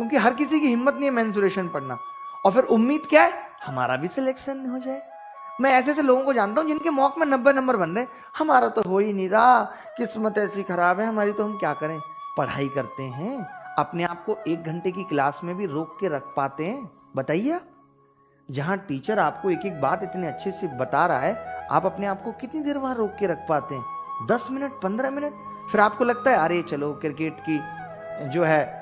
क्योंकि हर किसी की हिम्मत नहीं है मेंसुरेशन पढ़ना। और फिर उम्मीद क्या है, हमारा भी सिलेक्शन हो जाए। मैं ऐसे ऐसे लोगों को जानता हूं जिनके मॉक में 90 नंबर बन रहे, हमारा तो हो ही नहीं रहा, किस्मत ऐसी खराब है हमारी, तो हम क्या करें। पढ़ाई करते हैं, अपने आप को 1 घंटे की क्लास में भी रोक के रख पाते हैं? बताइए। जहां टीचर आपको एक एक बात इतने अच्छे से बता रहा है, आप अपने आप को कितनी देर वहां रोक के रख पाते हैं? 10 मिनट, 15 मिनट। फिर आपको लगता है अरे चलो क्रिकेट की जो है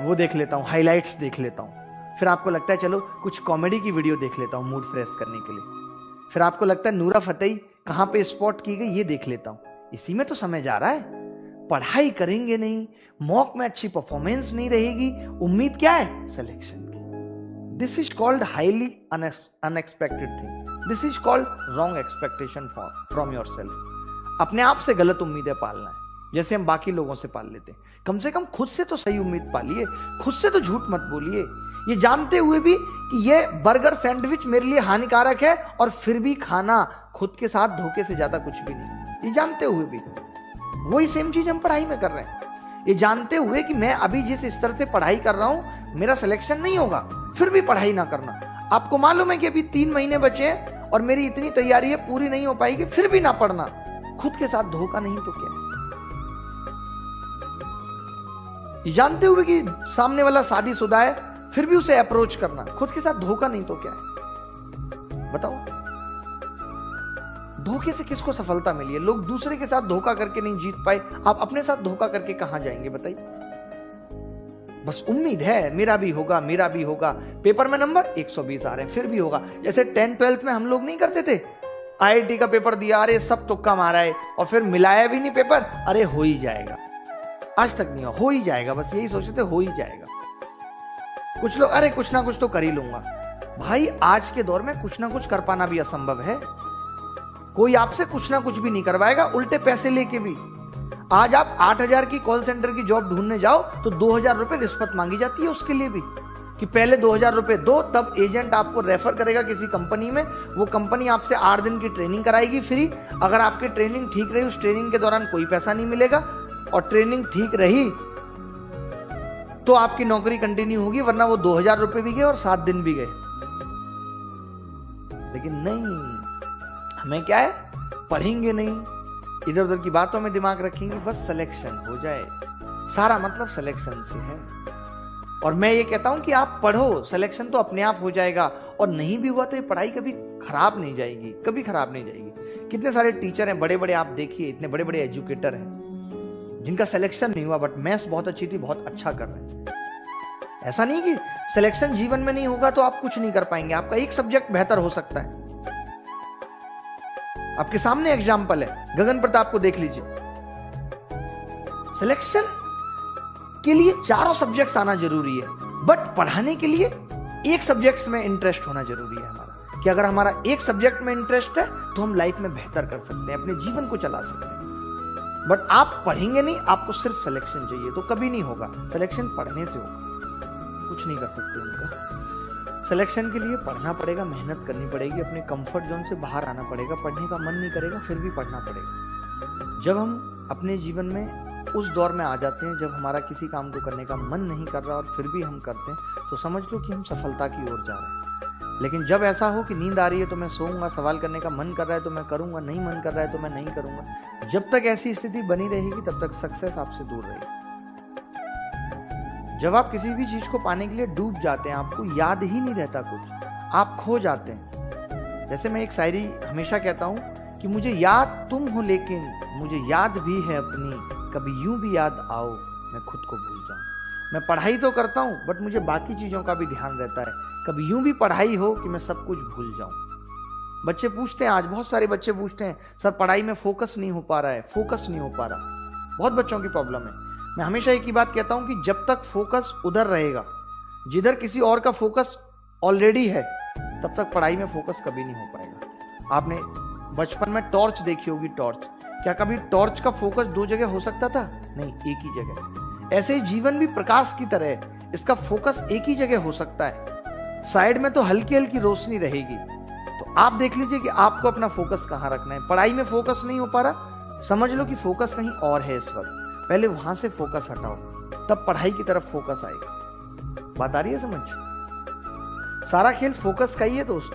वो देख लेता हूँ, हाइलाइट्स देख लेता हूँ। फिर आपको लगता है चलो कुछ कॉमेडी की वीडियो देख लेता हूँ मूड फ्रेश करने के लिए। फिर आपको लगता है नूरा फतेही कहाँ पे स्पॉट की गई, ये देख लेता हूँ। इसी में तो समय जा रहा है। पढ़ाई करेंगे नहीं, मॉक में अच्छी परफॉर्मेंस नहीं रहेगी, उम्मीद क्या है, सिलेक्शन की। This is called highly unexpected thing. This is called wrong expectation from your self. अपने आप से गलत उम्मीदें पालना है, जैसे हम बाकी लोगों से पाल लेते हैं। कम से कम खुद से तो सही उम्मीद पालिए, खुद से तो झूठ मत बोलिए। ये जानते हुए भी कि ये बर्गर सैंडविच मेरे लिए हानिकारक है, और फिर भी खाना खुद के साथ धोखे से ज्यादा कुछ भी नहीं। ये जानते हुए भी वही सेम चीज हम पढ़ाई में कर रहे हैं। ये जानते हुए कि मैं अभी जिस स्तर से पढ़ाई कर रहा हूं मेरा सिलेक्शन नहीं होगा, फिर भी पढ़ाई ना करना। आपको मालूम है कि अभी 3 महीने बचे हैं और मेरी इतनी तैयारी है, पूरी नहीं हो पाएगी, फिर भी ना पढ़ना। खुद के साथ धोखा नहीं तो क्या है। ये जानते हुए कि सामने वाला शादीशुदा है, फिर भी उसे अप्रोच करना, खुद के साथ धोखा नहीं तो क्या है। बताओ, धोखे से किसको सफलता मिली है? लोग दूसरे के साथ धोखा करके नहीं जीत पाए, आप अपने साथ धोखा करके कहां जाएंगे बताइए। बस उम्मीद है मेरा भी होगा, मेरा भी होगा। पेपर में नंबर 120 आ रहे हैं, फिर भी होगा। जैसे 10th 12th में हम लोग नहीं करते थे, IIT का पेपर दिया, अरे सब तुक्का मारा है, और फिर मिलाया भी नहीं पेपर, अरे हो ही जाएगा। आज तक नहीं हो ही जाएगा, बस यही सोचते थे हो ही जाएगा। कुछ लोग अरे कुछ ना कुछ तो कर ही लूंगा। भाई आज के दौर में कुछ ना कुछ कर पाना भी असंभव है। कोई आपसे कुछ ना कुछ भी नहीं करवाएगा, उल्टे पैसे लेके भी। आज आप 8,000 की कॉल सेंटर की जॉब ढूंढने जाओ तो 2,000 रुपए रिश्वत मांगी जाती है उसके लिए भी, कि पहले 2,000 रुपए दो, तब एजेंट आपको रेफर करेगा किसी कंपनी में। वो कंपनी आपसे 8 दिन की ट्रेनिंग कराएगी फ्री। अगर आपकी ट्रेनिंग ठीक रही, उस ट्रेनिंग के दौरान कोई पैसा नहीं मिलेगा, और ट्रेनिंग ठीक रही तो आपकी नौकरी कंटिन्यू होगी, वरना वो 2,000 रुपए भी गए और 7 दिन भी गए। लेकिन नहीं, हमें क्या है, पढ़ेंगे नहीं, इधर उधर की बातों में दिमाग रखेंगे, बस सिलेक्शन हो जाए। सारा मतलब सिलेक्शन से है। और मैं ये कहता हूं कि आप पढ़ो, सिलेक्शन तो अपने आप हो जाएगा। और नहीं भी हुआ तो ये पढ़ाई कभी खराब नहीं जाएगी, कभी खराब नहीं जाएगी। कितने सारे टीचर हैं बड़े बड़े, आप देखिए, इतने बड़े बड़े एजुकेटर हैं जिनका सिलेक्शन नहीं हुआ, बट मैथ्स बहुत अच्छी थी, बहुत अच्छा कर रहे हैं। ऐसा नहीं कि सिलेक्शन जीवन में नहीं होगा तो आप कुछ नहीं कर पाएंगे। आपका एक सब्जेक्ट बेहतर हो सकता है। आपके सामने एग्जाम्पल है, गगन प्रताप को देख लीजिए। सिलेक्शन के लिए चारों सब्जेक्ट्स आना जरूरी है, बट पढ़ाने के लिए एक सब्जेक्ट में इंटरेस्ट होना जरूरी है हमारा। कि अगर हमारा एक सब्जेक्ट में इंटरेस्ट है तो हम लाइफ में बेहतर कर सकते हैं, अपने जीवन को चला सकते हैं। बट आप पढ़ेंगे नहीं, आपको सिर्फ सिलेक्शन चाहिए, तो कभी नहीं होगा। सिलेक्शन पढ़ने से होगा, कुछ नहीं कर सकते उनका। सिलेक्शन के लिए पढ़ना पड़ेगा, मेहनत करनी पड़ेगी, अपने कंफर्ट जोन से बाहर आना पड़ेगा। पढ़ने का मन नहीं करेगा, फिर भी पढ़ना पड़ेगा। जब हम अपने जीवन में उस दौर में आ जाते हैं जब हमारा किसी काम को करने का मन नहीं कर रहा और फिर भी हम करते हैं, तो समझ लो कि हम सफलता की ओर जा रहे हैं। लेकिन जब ऐसा हो कि नींद आ रही है तो मैं सोऊंगा, सवाल करने का मन कर रहा है तो मैं करूंगा, नहीं मन कर रहा है तो मैं नहीं करूंगा, जब तक ऐसी स्थिति बनी रहेगी तब तक सक्सेस आपसे दूर रहेगी। जब आप किसी भी चीज को पाने के लिए डूब जाते हैं, आपको याद ही नहीं रहता कुछ, आप खो जाते हैं। जैसे मैं एक शायरी हमेशा कहता हूं कि मुझे याद तुम हो लेकिन मुझे याद भी है अपनी, कभी यूं भी याद आओ मैं खुद को भूल जाऊं। मैं पढ़ाई तो करता हूं बट मुझे बाकी चीजों का भी ध्यान रहता है। कभी यूं भी पढ़ाई हो कि मैं सब कुछ भूल जाऊं। बच्चे पूछते हैं, आज बहुत सारे बच्चे पूछते हैं, सर पढ़ाई में फोकस नहीं हो पा रहा है, फोकस नहीं हो पा रहा। बहुत बच्चों की प्रॉब्लम है। मैं हमेशा एक ही बात कहता हूं कि जब तक फोकस उधर रहेगा जिधर किसी और का फोकस ऑलरेडी है, तब तक पढ़ाई में फोकस कभी नहीं हो पाएगा। आपने बचपन में टॉर्च देखी होगी, टॉर्च। क्या कभी टॉर्च का फोकस 2 जगह हो सकता था? नहीं, एक ही जगह। ऐसे ही जीवन भी प्रकाश की तरह है, इसका फोकस एक ही जगह हो सकता है। साइड में तो हल्की हल्की रोशनी रहेगी। तो आप देख लीजिए कि आपको अपना फोकस कहां रखना है। पढ़ाई में फोकस नहीं हो पा रहा, समझ लो कि फोकस कहीं और है इस वक्त। पहले वहां से फोकस हटाओ, तब पढ़ाई की तरफ फोकस आएगा। बात आ रही है समझ? सारा खेल फोकस का ही है दोस्त।